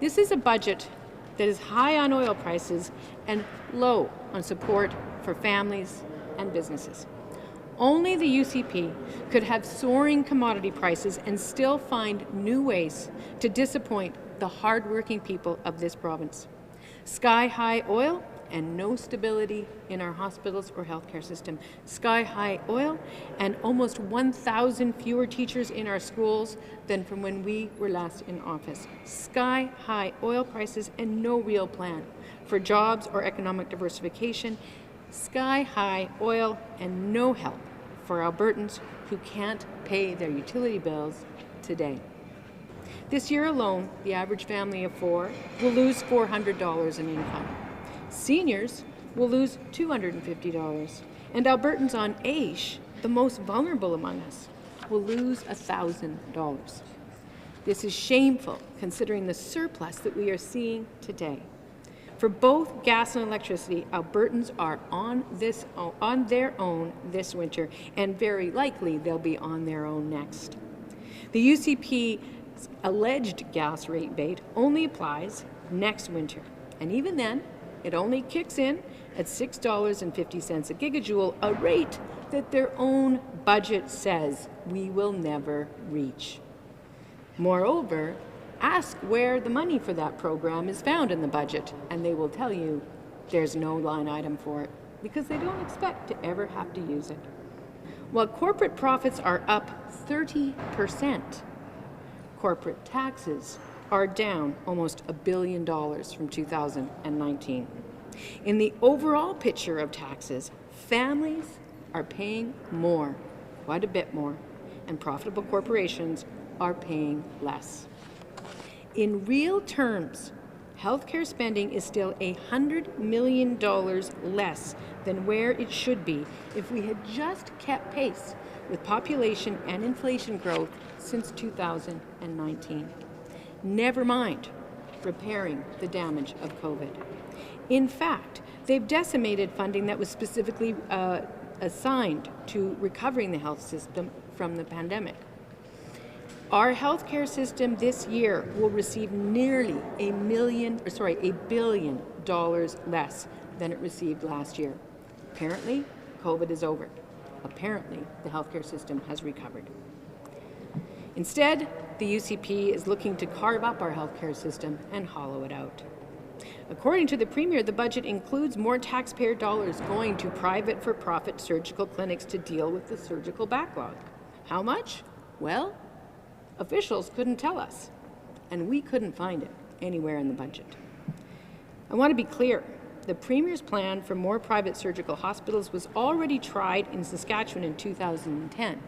This is a budget that is high on oil prices and low on support for families and businesses. Only the UCP could have soaring commodity prices and still find new ways to disappoint the hardworking people of this province. Sky-high oil and no stability in our hospitals or healthcare system. Sky-high oil and almost 1,000 fewer teachers in our schools than from when we were last in office. Sky-high oil prices and no real plan for jobs or economic diversification. Sky-high oil and no help for Albertans who can't pay their utility bills today. This year alone, the average family of four will lose $400 in income. Seniors will lose $250, and Albertans on age, the most vulnerable among us, will lose $1,000. This is shameful considering the surplus that we are seeing today. For both gas and electricity, Albertans are on their own this winter, and very likely they'll be on their own next. The UCP's alleged gas rate bait only applies next winter, and even then, it only kicks in at $6.50 a gigajoule, a rate that their own budget says we will never reach. Moreover, ask where the money for that program is found in the budget, and they will tell you there's no line item for it because they don't expect to ever have to use it. While corporate profits are up 30%, corporate taxes are down almost $1 billion from 2019. In the overall picture of taxes, families are paying more, quite a bit more, and profitable corporations are paying less. In real terms, healthcare spending is still $100 million less than where it should be if we had just kept pace with population and inflation growth since 2019. Never mind repairing the damage of COVID. In fact, they've decimated funding that was specifically assigned to recovering the health system from the pandemic. Our healthcare system this year will receive nearly $1 billion less than it received last year. Apparently, COVID is over. Apparently, the healthcare system has recovered. Instead, the UCP is looking to carve up our healthcare system and hollow it out. According to the Premier, the budget includes more taxpayer dollars going to private for-profit surgical clinics to deal with the surgical backlog. How much? Well, officials couldn't tell us, and we couldn't find it anywhere in the budget. I want to be clear. The Premier's plan for more private surgical hospitals was already tried in Saskatchewan in 2010,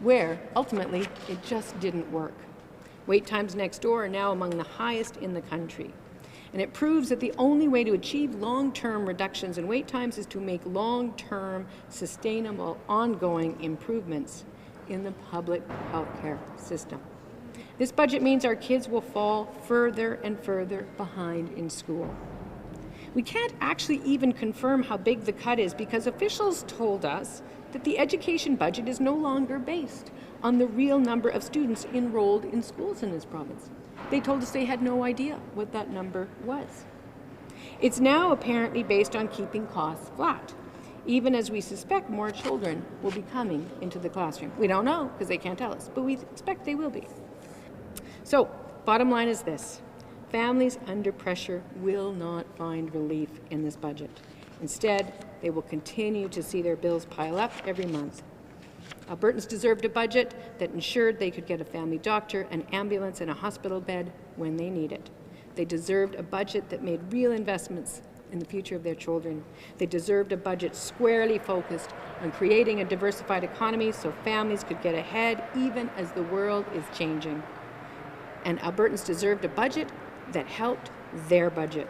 where ultimately it just didn't work. Wait times next door are now among the highest in the country. And it proves that the only way to achieve long-term reductions in wait times is to make long-term, sustainable, ongoing improvements in the public healthcare system. This budget means our kids will fall further and further behind in school. We can't actually even confirm how big the cut is because officials told us that the education budget is no longer based on the real number of students enrolled in schools in this province. They told us they had no idea what that number was. It's now apparently based on keeping costs flat, even as we suspect more children will be coming into the classroom. We don't know because they can't tell us, but we expect they will be. So, bottom line is this. Families under pressure will not find relief in this budget. Instead, they will continue to see their bills pile up every month. Albertans deserved a budget that ensured they could get a family doctor, an ambulance, and a hospital bed when they need it. They deserved a budget that made real investments in the future of their children. They deserved a budget squarely focused on creating a diversified economy so families could get ahead even as the world is changing. And Albertans deserved a budget that helped their budget.